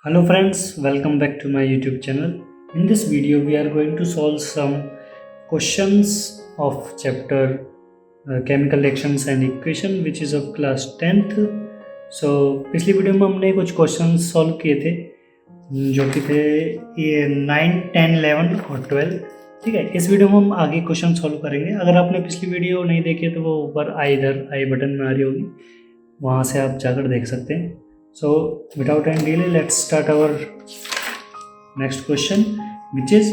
Hello friends, welcome back to my YouTube channel. In this video, we are going to solve some questions of chapter Chemical Reactions and Equation, which is of class 10th. So पिछली video में हमने कुछ questions solve किए थे जो कि थे ये 9, 10, 11 और 12. ठीक है, इस वीडियो में हम आगे क्वेश्चन सॉल्व करेंगे. अगर आपने पिछली वीडियो नहीं देखी है तो वो ऊपर आई बटन में आ रही होगी, वहाँ से आप जाकर देख सकते हैं. So without any delay, let's start our next question, which is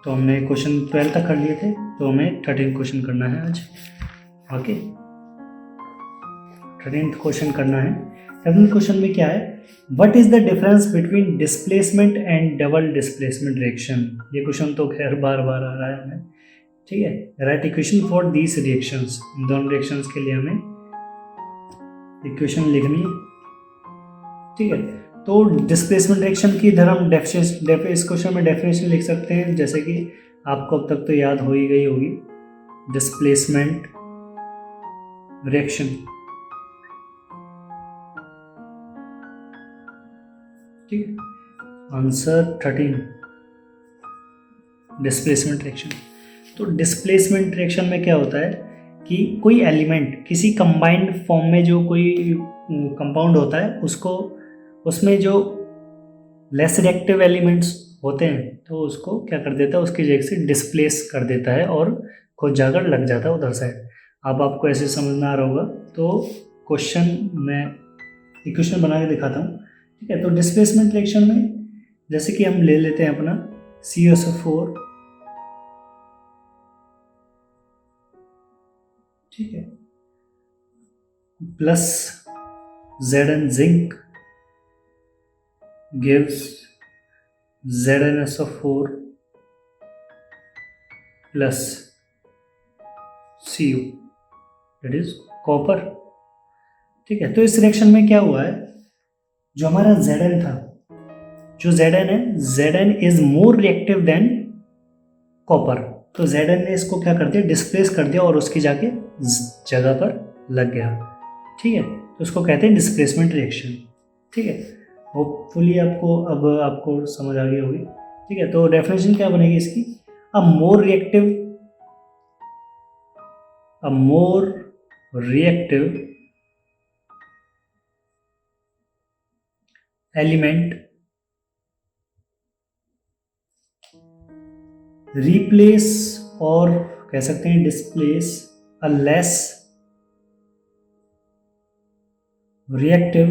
तो हमने क्वेश्चन 12 तक कर लिए थे, तो हमें 13 क्वेश्चन करना है आज. ओके, 13th क्वेश्चन करना है. 13th क्वेश्चन में क्या है, what is the difference between displacement and double displacement reaction. ये क्वेश्चन तो खैर बार बार आ रहा है हमें. ठीक है, write equation for these reactions. इन दोनों रिएक्शंस के लिए हमें इक्वेशन लिखनी है. ठीक है, तो डिस्प्लेसमेंट रिएक्शन की इधर हम इस क्वेश्चन में डेफिनेशन लिख सकते हैं, जैसे कि आपको अब तक तो याद हो ही गई होगी. डिस्प्लेसमेंट रिएक्शन, ठीक है. Answer 13, displacement reaction. तो डिस्प्लेसमेंट रिएक्शन में क्या होता है कि कोई एलिमेंट किसी कंबाइंड फॉर्म में जो कोई कंपाउंड होता है उसको, उसमें जो लेस रिएक्टिव एलिमेंट्स होते हैं तो उसको क्या कर देता है, उसकी जगह से डिस्प्लेस कर देता है और खुद जाकर लग जाता है उधर साइड. अब आपको ऐसे समझना आ रहा होगा, तो क्वेश्चन मैं इक्वेशन बना के दिखाता हूँ. ठीक है, तो डिस्प्लेसमेंट रिएक्शन में जैसे कि हम ले लेते हैं अपना CSO4. ठीक है, plus Zn zinc gives ZnSO4 plus Cu, that is copper. ठीक है, तो इस रिएक्शन में क्या हुआ है, जो हमारा Zn था, जो Zn है, Zn is more reactive than copper. तो Zn ने इसको क्या कर दिया, डिस्प्लेस कर दिया और उसकी जाके जगह पर लग गया. ठीक है, तो उसको कहते हैं डिस्प्लेसमेंट रिएक्शन. ठीक है, होपफुली आपको समझ आ गई होगी. ठीक है, तो डेफिनेशन क्या बनेगी इसकी, अ मोर रिएक्टिव एलिमेंट रिप्लेस, और कह सकते हैं displace, a less reactive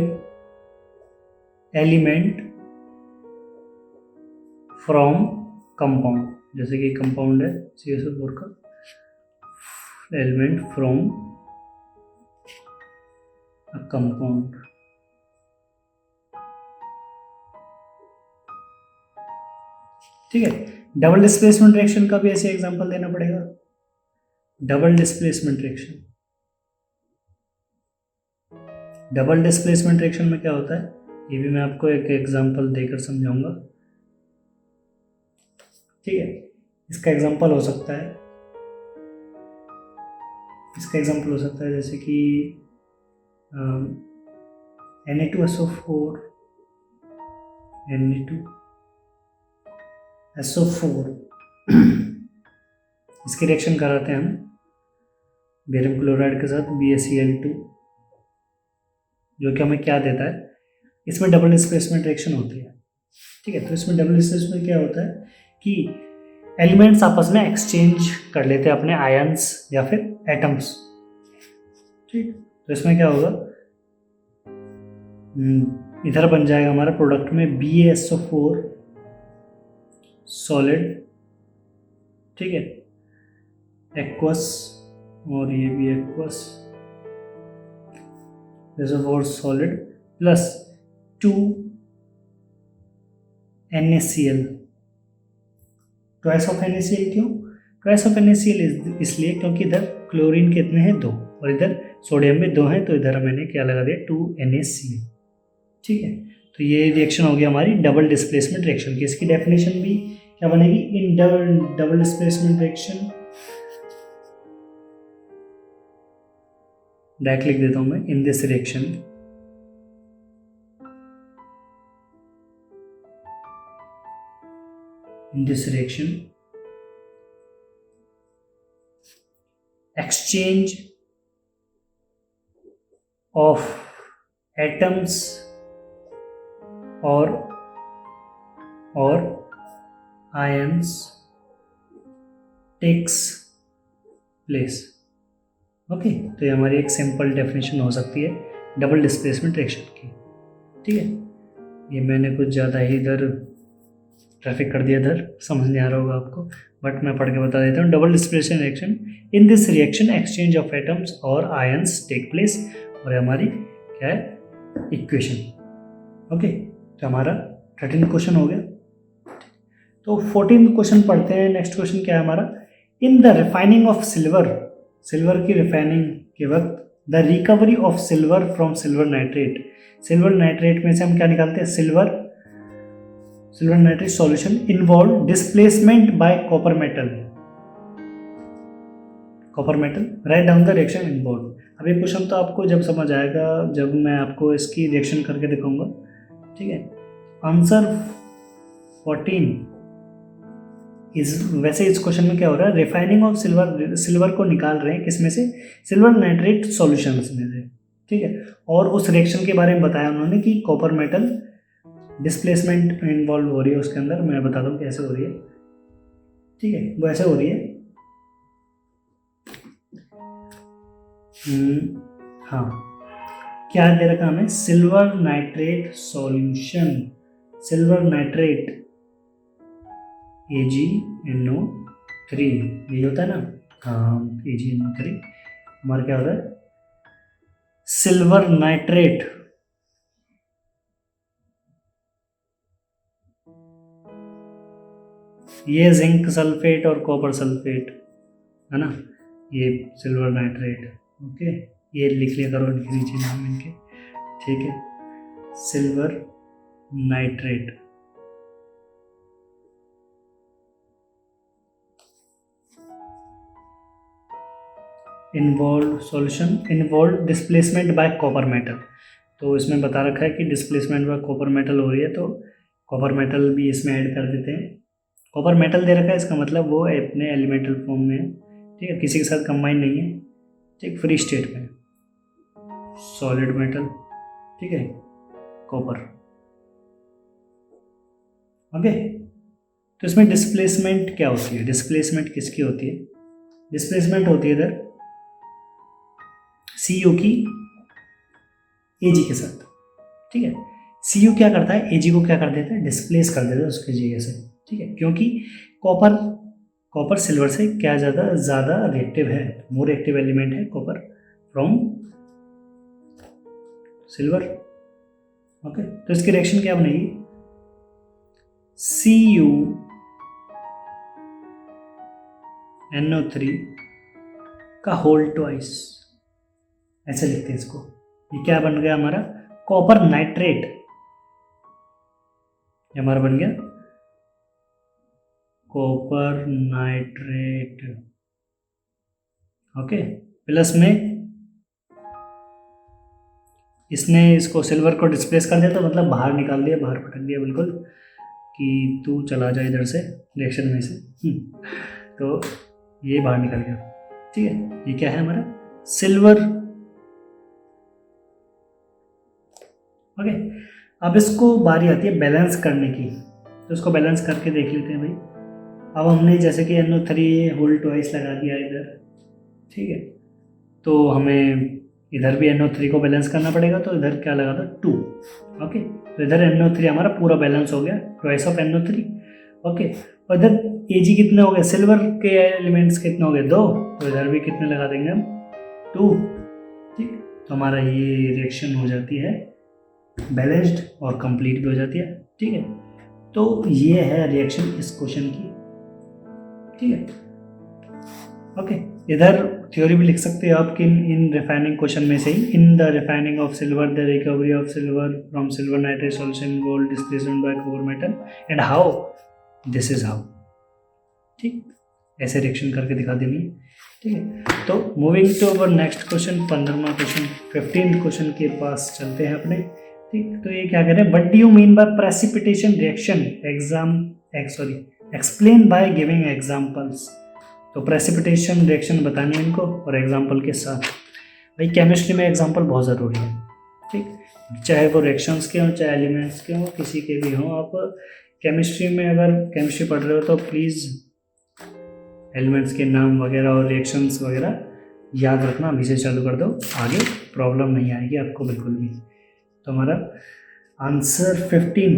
element from compound. जैसे कि कंपाउंड है CSO4 का, एलिमेंट फ्रॉम अ कंपाउंड. ठीक है, डबल डिस्प्लेसमेंट रिएक्शन का भी ऐसे एग्जांपल देना पड़ेगा. डबल डिस्प्लेसमेंट रिएक्शन में क्या होता है, ये भी मैं आपको एक एग्जांपल देकर समझाऊंगा. ठीक है, इसका एग्जांपल हो सकता है जैसे कि Na2SO4 Na2SO4 इसकी रिएक्शन कराते हैं हम बेरियम क्लोराइड के साथ BaCl2, जो कि हमें क्या देता है, इसमें डबल डिस्प्लेसमेंट रिएक्शन होती है. ठीक है, तो इसमें डबल डिस्प्लेसमेंट क्या होता है कि एलिमेंट्स आपस में एक्सचेंज कर लेते हैं अपने आयंस या फिर एटम्स. ठीक, तो इसमें क्या होगा, इधर बन जाएगा हमारा प्रोडक्ट में BaSO4 सॉलिड. ठीक है, एक्वस, और ये भी aqueous, SO4 solid plus 2 NaCl. Twice of NaCl क्यों, ट्वाइस ऑफ NaCl इसलिए क्योंकि इधर क्लोरीन कितने हैं, 2, और इधर सोडियम में 2 हैं, तो इधर मैंने क्या लगा दिया, 2 NaCl. ठीक है, तो ये रिएक्शन हो गया हमारी डबल डिस्प्लेसमेंट रिएक्शन की. इसकी डेफिनेशन भी क्या बनेगी, in double displacement reaction direct लिख देता हूं मैं, in this reaction exchange of atoms or ions takes place। Okay, तो ये हमारी एक सिंपल डेफिनेशन हो सकती है डबल डिस्प्लेसमेंट रिएक्शन की। ठीक है, ये मैंने कुछ ज़्यादा ही इधर ट्रैफिक कर दिया, इधर समझ नहीं आ रहा होगा आपको, बट मैं पढ़ के बता देता हूँ। Double displacement reaction, in this reaction exchange of atoms और आयंस टेक प्लेस। और ये हमारी क्या है, इक्वेशन। ओके, तो हमारा 13 क्वेश्चन हो गया। तो 14 क्वेश्चन पढ़ते हैं। नेक्स्ट क्वेश्चन क्या है हमारा, इन the refining of silver, silver की रिफाइनिंग के वक्त the recovery of silver from silver nitrate, silver nitrate में से हम क्या निकालते हैं, silver nitrate solution involve displacement by copper metal, write down the reaction involve. अब ये क्वेश्चन तो आपको जब समझ आएगा जब मैं आपको इसकी रिएक्शन करके दिखाऊंगा। ठीक है, आंसर 14 वैसे इस क्वेश्चन में क्या हो रहा है, रिफाइनिंग ऑफ सिल्वर को निकाल रहे हैं किसमें से, सिल्वर नाइट्रेट सॉल्यूशंस में से। ठीक है, और उस रिएक्शन के बारे में बताया उन्होंने कि कॉपर मेटल डिस्प्लेसमेंट इन्वॉल्व हो रही है उसके अंदर। मैं बताता हूँ कैसे हो रही है। ठीक है, वो ऐसे हो रही है, हाँ, क्या दे रखा हमें, silver nitrate solution, silver nitrate AgNO3, यही होता है ना, हाँ AgNO3। हमारा क्या होता है, सिल्वर नाइट्रेट ये जिंक सल्फेट और कॉपर सल्फेट है ना, ये सिल्वर नाइट्रेट। ओके, ये लिख लिया करो इनके नीचे नाम इनके। ठीक है, silver nitrate involve solution involve displacement by copper metal. तो इसमें बता रखा है कि डिस्प्लेसमेंट बाय कॉपर मेटल हो रही है, तो कॉपर मेटल भी इसमें ऐड कर देते हैं। कॉपर मेटल दे रखा है, इसका मतलब वो अपने एलिमेंटल फॉर्म में है। ठीक है, किसी के साथ कंबाइन नहीं है। ठीक, फ्री स्टेट में, सॉलिड मेटल। ठीक है, कॉपर। ओके, तो इसमें डिस्प्लेसमेंट क्या होती है, डिस्प्लेसमेंट किसकी होती है, डिस्प्लेसमेंट होती है इधर Cu की Ag के साथ। ठीक है, Cu क्या करता है, Ag को क्या कर देता है, डिस्प्लेस कर देता है उसके जगह से। ठीक है, क्योंकि कॉपर सिल्वर से क्या ज़्यादा रिएक्टिव है, मोर एक्टिव एलिमेंट है कॉपर फ्रॉम सिल्वर। ओके, तो इसकी रिएक्शन क्या बनेगी, CuNO3 का होल ट्वाइस, ऐसे लिखते हैं इसको। ये क्या बन गया हमारा, कॉपर नाइट्रेट, ये हमारा बन गया कॉपर नाइट्रेट। ओके, प्लस में इसने इसको सिल्वर को डिस्प्लेस कर दिया, तो मतलब बाहर निकाल दिया, बाहर पटक दिया बिल्कुल, कि तू चला जा इधर से रिएक्शन में से। तो ये बाहर निकल गया। ठीक है, ये क्या है हमारा, सिल्वर। ओके, अब इसको बारी आती है बैलेंस करने की, तो इसको बैलेंस करके देख लेते हैं भाई। अब हमने जैसे कि NO3 होल ट्वाइस लगा दिया इधर। ठीक है, तो हमें इधर भी NO3 को बैलेंस करना पड़ेगा, तो इधर क्या लगा था, 2। ओके, तो इधर NO3 हमारा पूरा बैलेंस हो गया, ट्वाइस ऑफ NO3। ओके, और इधर Ag कितने हो गए, सिल्वर के एलिमेंट्स कितने हो गए, 2, तो इधर भी कितने लगा देंगे हम, 2। ठीक, तो हमारा ये रिएक्शन हो जाती है बैलेंस्ड और कंप्लीट भी हो जाती है। ठीक है, तो ये है रिएक्शन इस क्वेश्चन की। ठीक है, ओके, इधर थ्योरी भी लिख सकते हो आप कि इन रिफाइनिंग क्वेश्चन में से ही, in the refining of silver the recovery of silver from silver nitrate solution gold displacement by copper metal and how, this is how. ठीक, ऐसे रिएक्शन करके दिखा देनी है, ठीक है। तो moving to our next question, 15वां क्वेश्चन, 15th क्वेश्चन के पास चलते हैं अपने, ठीक। तो ये क्या कह रहे हैं, what do you mean by precipitation reaction, explain by giving examples. तो प्रेसिपिटेशन रिएक्शन बतानी है इनको और एग्जांपल के साथ। भाई केमिस्ट्री में एग्जांपल बहुत ज़रूरी है, ठीक। चाहे वो रिएक्शंस के हों, चाहे एलिमेंट्स के हों, किसी के भी हों। आप केमिस्ट्री में अगर केमिस्ट्री पढ़ रहे हो तो प्लीज़ एलिमेंट्स के नाम वगैरह और रिएक्शंस वगैरह याद रखना, अभी से चालू कर दो, आगे प्रॉब्लम नहीं आएगी आपको बिल्कुल भी। तो हमारा आंसर 15,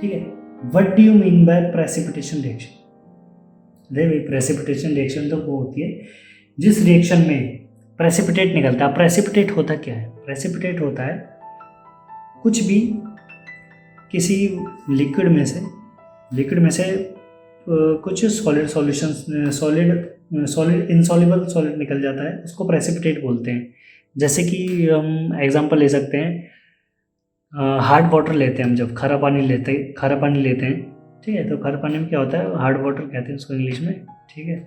ठीक है। What do you mean by precipitation reaction. भाई प्रेसिपिटेशन रिएक्शन तो वो होती है जिस रिएक्शन में प्रेसिपिटेट निकलता है। प्रेसिपिटेट होता क्या है, प्रेसिपिटेट होता है कुछ भी किसी लिक्विड में से कुछ solid solutions, solid insoluble solid निकल जाता है, उसको प्रेसिपिटेट बोलते हैं। जैसे कि हम एग्जांपल ले सकते हैं, हार्ड वाटर लेते हैं हम, जब खारा पानी लेते हैं, ठीक है। तो खारे पानी में क्या होता है, हार्ड वाटर कहते हैं उसको इंग्लिश में, ठीक है।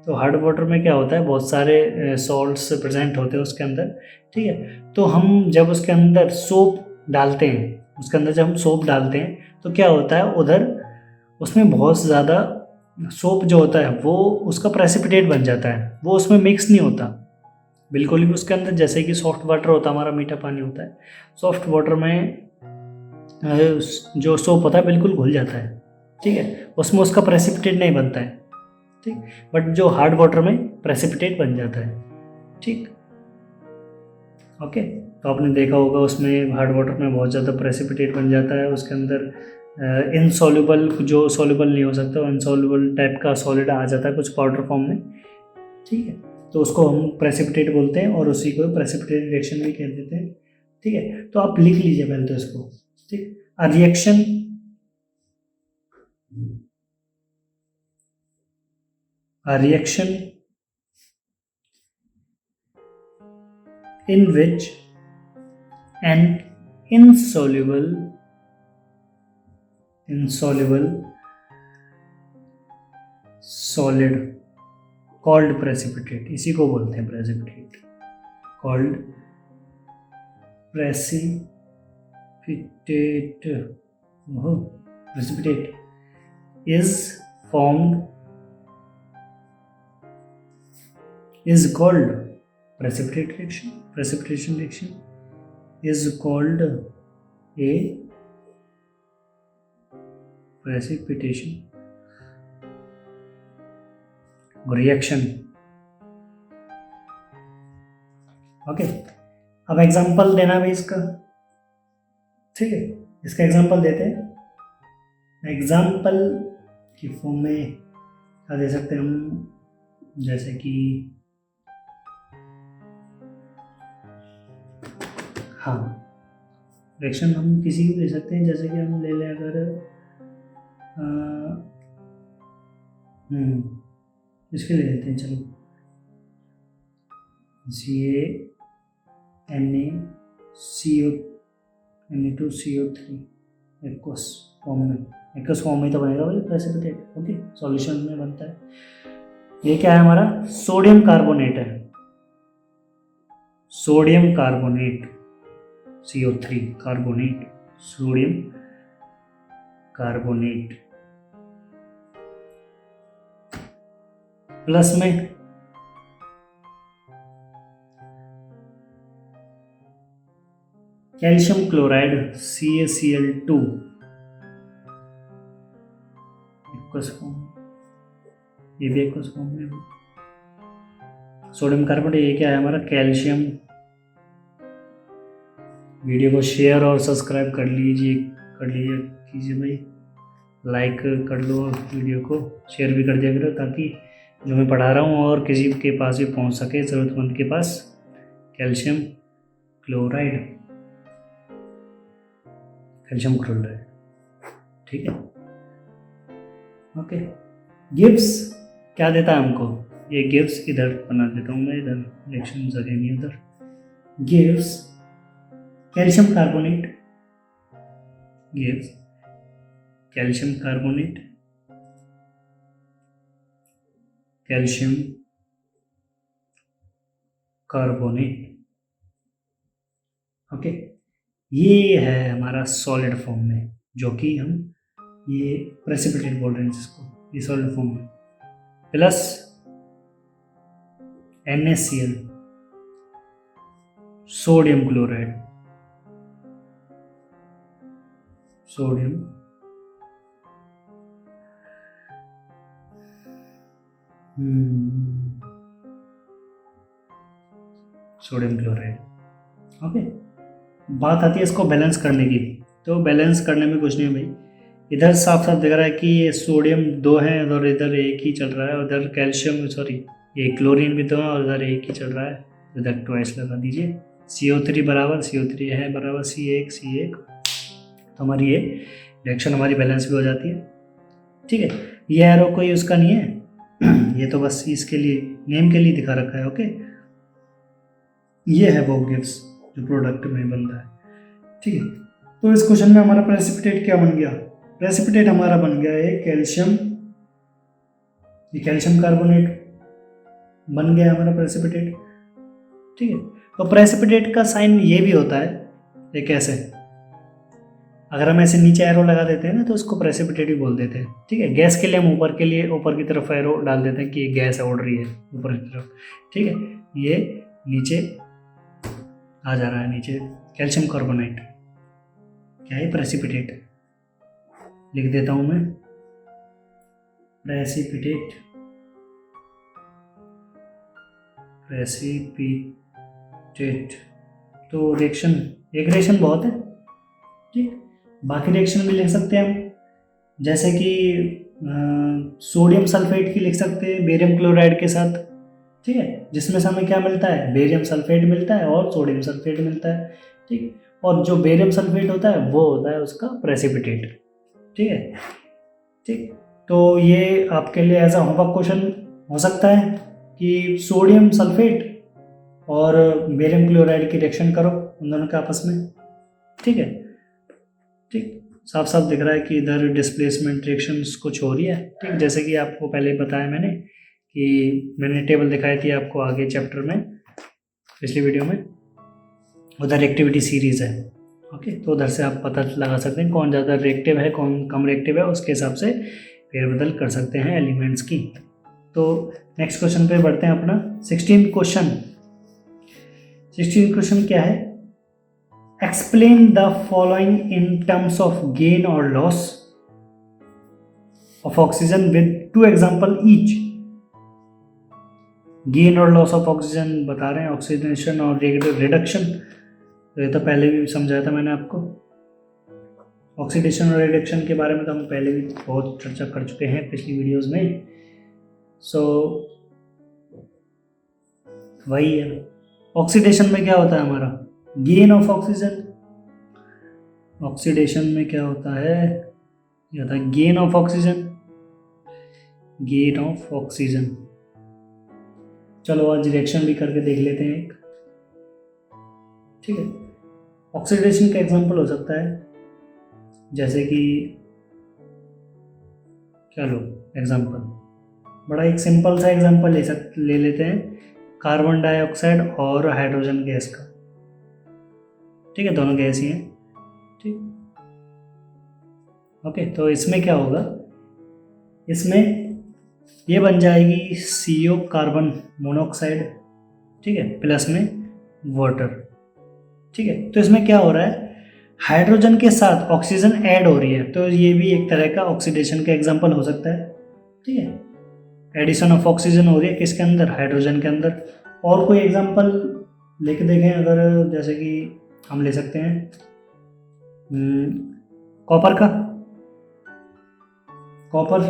तो हार्ड वाटर में क्या होता है, बहुत सारे सॉल्ट्स प्रेजेंट होते हैं उसके अंदर, ठीक है। तो हम जब उसके अंदर सोप डालते हैं, तो क्या होता है, उधर उसमें बहुत ज़्यादा सोप जो होता है वो उसका प्रेसिपिटेट बन जाता है, वो उसमें मिक्स नहीं होता बिल्कुल भी उसके अंदर। जैसे कि सॉफ्ट वाटर होता है, हमारा मीठा पानी होता है, सॉफ्ट वाटर में जो सोप होता है बिल्कुल घुल जाता है, ठीक है, उसमें उसका प्रेसिपिटेट नहीं बनता है, ठीक। बट जो हार्ड वाटर में प्रेसिपिटेट बन जाता है, ठीक, ओके। तो आपने देखा होगा उसमें हार्ड वाटर में बहुत ज़्यादा प्रेसिपिटेट बन जाता है, उसके अंदर इनसॉल्युबल, जो सॉल्युबल नहीं हो सकता, इनसॉल्युबल टाइप का सॉलिड आ जाता है कुछ पाउडर फॉर्म में, ठीक है। तो उसको हम प्रेसिपिटेट बोलते हैं और उसी को प्रेसिपिटेट रिएक्शन भी कह देते हैं, ठीक है। तो आप लिख लीजिए पहले तो इसको, ठीक। A reaction in which an insoluble solid called precipitate, इसी को बोलते हैं precipitate, called precipitate is called precipitation reaction is called a precipitation reaction, okay. अब एग्जांपल देना भी इसका, ठीक है। इसका एग्जांपल देते हैं। एग्जांपल की फॉर्म में क्या दे सकते हैं हम, जैसे कि हाँ, रिएक्शन हम किसी भी ले सकते हैं, जैसे कि हम ले लें अगर इसके ले लेते हैं, चलो Na2CO3 एक्वस फॉर्म में तो बनेगा भाई प्रेसिपिटेट, ओके, सॉल्यूशन में बनता है। ये क्या है, हमारा सोडियम कार्बोनेट है, sodium carbonate, CO3 carbonate, sodium carbonate, plus में calcium chloride CaCl2 aqueous form, ये भी एक्वस फॉर्म में। सोडियम कार्बोनेट, ये क्या है हमारा कैल्शियम। वीडियो को शेयर और सब्सक्राइब कर लीजिए कीजिए भाई, लाइक कर लो, वीडियो को शेयर भी कर दिया करो ताकि जो मैं पढ़ा रहा हूँ और किसी के पास भी पहुँच सके, ज़रूरतमंद के पास। कैल्शियम क्लोराइड, ठीक है, ओके। गिब्स क्या देता है हमको, ये गिब्स इधर बना देता हूँ मैं, इधर रिएक्शन जगह नहीं, उधर gives calcium carbonate, gives calcium carbonate calcium carbonate. Okay, ये है हमारा सॉलिड फॉर्म में, जो कि हम ये प्रेसिपिटेट बोल रहे हैं जिसको, ये सॉलिड फॉर्म में, plus NaCl sodium chloride, sodium sodium chloride. Okay, बात आती है इसको बैलेंस करने की। तो बैलेंस करने में कुछ नहीं है भाई, इधर साफ साफ दिख रहा है कि ये सोडियम 2 है और इधर एक ही चल रहा है, उधर कैल्शियम सॉरी ये क्लोरीन भी 2 है और इधर एक ही चल रहा है, इधर ट्वाइस लगा दीजिए। CO3 बराबर CO3 है बराबर C1 तो हमारी ये रिएक्शन हमारी बैलेंस भी हो जाती है। ठीक है, ये एरो कोई उसका नहीं है ये तो बस इसके लिए नेम के लिए दिखा रखा है। ओके, ये है वो गिव्स जो प्रोडक्ट में बन रहा है। ठीक है, तो इस क्वेश्चन में हमारा प्रेसिपिटेट क्या बन गया? प्रेसिपिटेट हमारा बन गया है कैल्शियम, ये कैल्शियम कार्बोनेट बन गया हमारा प्रेसिपिटेट। ठीक है, तो प्रेसिपिटेट का साइन ये भी होता है एक ऐसे, अगर हम ऐसे नीचे एरो लगा देते हैं ना तो उसको प्रेसिपिटेट भी बोल देते हैं। ठीक है, गैस के लिए हम ऊपर की तरफ एरो डाल देते हैं कि ये गैस उड़ रही है ऊपर की तरफ। ठीक है, ये नीचे आ जा रहा है, नीचे कैल्शियम कार्बोनेट क्या है, प्रेसिपिटेट लिख देता हूं मैं, प्रेसिपिटेट तो रिएक्शन, एक रिएक्शन बहुत है। ठीक, बाकी रिएक्शन भी लिख सकते हैं हम, जैसे कि सोडियम सल्फेट की लिख सकते हैं बेरियम क्लोराइड के साथ। ठीक है, जिसमें से हमें क्या मिलता है, बेरियम सल्फेट मिलता है और सोडियम सल्फेट मिलता है। ठीक, और जो बेरियम सल्फेट होता है वो होता है उसका प्रेसिपिटेट। ठीक है, ठीक, तो ये आपके लिए एज अ होमवर्क क्वेश्चन हो सकता है कि सोडियम सल्फेट और बेरियम क्लोराइड की रिएक्शन करो उन दोनों के आपस में। ठीक है, ठीक, साफ साफ दिख रहा है कि इधर डिस्प्लेसमेंट रिएक्शंस कुछ हो रही है। ठीक, जैसे कि आपको पहले ही बताया मैंने कि मैंने टेबल दिखाई थी आपको आगे चैप्टर में, पिछली वीडियो में, उधर एक्टिविटी सीरीज़ है। ओके, तो उधर से आप पता लगा सकते हैं कौन ज़्यादा रिएक्टिव है कौन कम रिएक्टिव है, उसके हिसाब से फेरबदल कर सकते हैं एलिमेंट्स की। तो नेक्स्ट क्वेश्चन पे बढ़ते हैं अपना 16 क्वेश्चन क्या है, explain the following in terms of gain और loss of oxygen with 2 example each. Gain और लॉस ऑफ ऑक्सीजन बता रहे हैं, ऑक्सीडेशन और रिडक्शन, तो ये तो पहले भी समझाया था मैंने आपको। ऑक्सीडेशन और रिडक्शन के बारे में तो हम पहले भी बहुत चर्चा कर चुके हैं पिछली वीडियोस में। सो वही है, ऑक्सीडेशन में क्या होता है हमारा, गेन ऑफ ऑक्सीजन। ऑक्सीडेशन में क्या होता है, ये होता है gain of oxygen, gain of oxygen. चलो आज रिएक्शन भी करके देख लेते हैं एक। ठीक है, ऑक्सीडेशन का एग्जांपल हो सकता है जैसे कि क्या लो एग्जांपल, बड़ा एक सिंपल सा एग्जांपल ले लेते हैं, कार्बन डाइऑक्साइड और हाइड्रोजन गैस का। ठीक है, दोनों गैस ही हैं। ठीक, ओके, तो इसमें क्या होगा, इसमें ये बन जाएगी CO कार्बन मोनोऑक्साइड। ठीक है, प्लस में वाटर। ठीक है, तो इसमें क्या हो रहा है, हाइड्रोजन के साथ ऑक्सीजन ऐड हो रही है, तो ये भी एक तरह का ऑक्सीडेशन का एग्जांपल हो सकता है। ठीक है, एडिशन ऑफ ऑक्सीजन हो रही है किसके अंदर, हाइड्रोजन के अंदर। और कोई एग्जांपल लेके देखें अगर, जैसे कि हम ले सकते हैं कॉपर का, कॉपर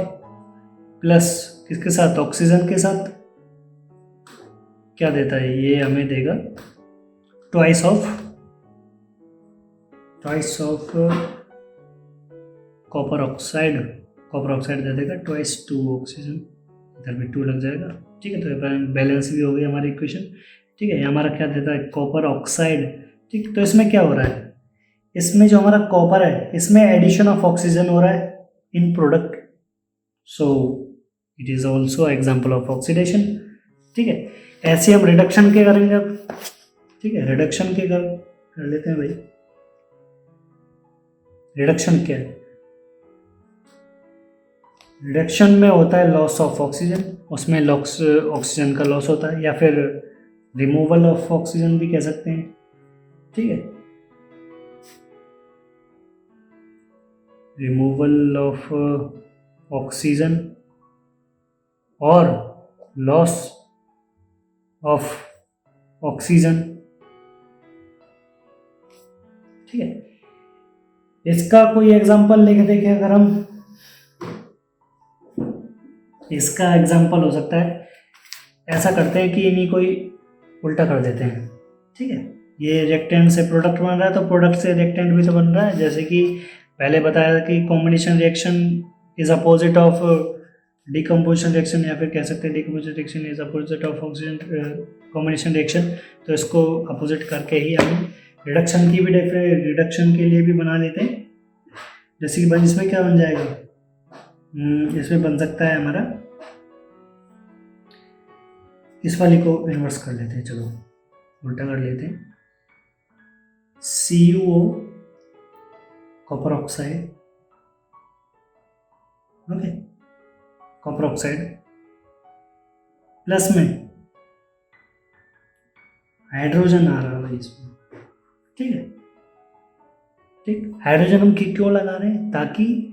प्लस किसके साथ, ऑक्सीजन के साथ क्या देता है, ये हमें देगा ट्वाइस ऑफ कॉपर ऑक्साइड दे देगा ट्वाइस 2 ऑक्सीजन, इधर भी 2 लग जाएगा। ठीक है, तो बैलेंस भी हो गई हमारी इक्वेशन। ठीक है, ये हमारा क्या देता है, कॉपर ऑक्साइड। ठीक, तो इसमें क्या हो रहा है, इसमें जो हमारा कॉपर है इसमें एडिशन ऑफ ऑक्सीजन हो रहा है in product. So it is also example of oxidation. ठीक है, ऐसे हम रिडक्शन के करेंगे अब। ठीक है, रिडक्शन के कर लेते हैं भाई। रिडक्शन क्या है? रिडक्शन में होता है लॉस ऑफ ऑक्सीजन, उसमें लॉस ऑक्सीजन का लॉस होता है, या फिर रिमूवल ऑफ ऑक्सीजन भी कह सकते हैं। ठीक है, रिमूवल ऑफ ऑक्सीजन और लॉस ऑफ ऑक्सीजन। ठीक है, इसका कोई एग्जांपल लेके देखें अगर हम, इसका एग्जांपल हो सकता है, ऐसा करते हैं कि इन्हीं कोई उल्टा कर देते हैं। ठीक है, ये रिएक्टेंट से प्रोडक्ट बन रहा है, तो प्रोडक्ट से रिएक्टेंट भी तो बन रहा है। जैसे कि पहले बताया कि combination reaction is opposite of decomposition reaction, या फिर कह सकते हैं decomposition reaction is opposite of oxygen combination reaction. तो इसको अपोजिट करके ही हम रिडक्शन की भी रिडक्शन के लिए भी बना लेते हैं। जैसे कि इसमें क्या बन जाएगा, इसमें बन सकता है हमारा, इस वाली को इन्वर्स कर लेते हैं, चलो उल्टा कर लेते हैं। CuO copper oxide, okay, copper oxide plus में हाइड्रोजन आ रहा है भाई इसमें। ठीक है, ठीक, हाइड्रोजन हम क्यों लगा रहे हैं? ताकि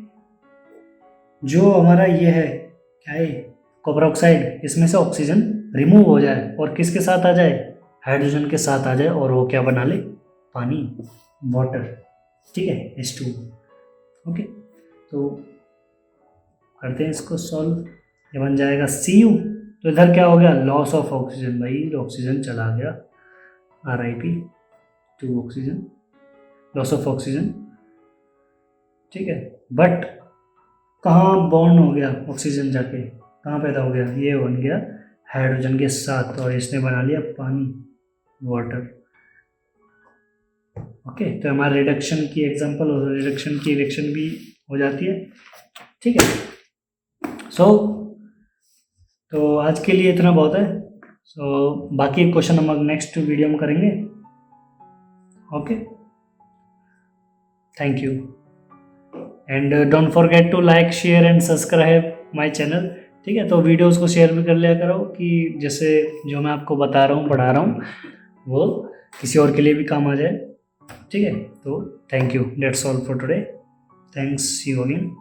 जो हमारा ये है क्या है, कॉपर ऑक्साइड, इसमें से ऑक्सीजन रिमूव हो जाए और किसके साथ आ जाए, हाइड्रोजन के साथ आ जाए, और वो क्या बना ले, पानी, वाटर। ठीक है, H2। ओके, तो करते हैं इसको सॉल्व। ये बन जाएगा Cu, तो इधर क्या हो गया, लॉस ऑफ ऑक्सीजन, भाई ऑक्सीजन चला गया, RIP to oxygen, loss of oxygen. ठीक है, बट कहाँ बॉन्ड हो गया ऑक्सीजन, जाके कहाँ पैदा हो गया, ये बन गया हाइड्रोजन के साथ, और इसने बना लिया पानी, वाटर। ओके, तो हमारा रिडक्शन की एग्जांपल और रिडक्शन की रिएक्शन भी हो जाती है। ठीक है, तो आज के लिए इतना बहुत है। बाकी क्वेश्चन हम नेक्स्ट वीडियो में करेंगे। Okay, thank you, and don't forget to like, share and subscribe my channel. ठीक है, तो वीडियोस को शेयर भी कर लिया करो, कि जैसे जो मैं आपको बता रहा हूँ, पढ़ा रहा हूँ, वो किसी और के लिए भी काम आ जाए। ठीक है, तो thank you, that's all for today, thanks, see you again.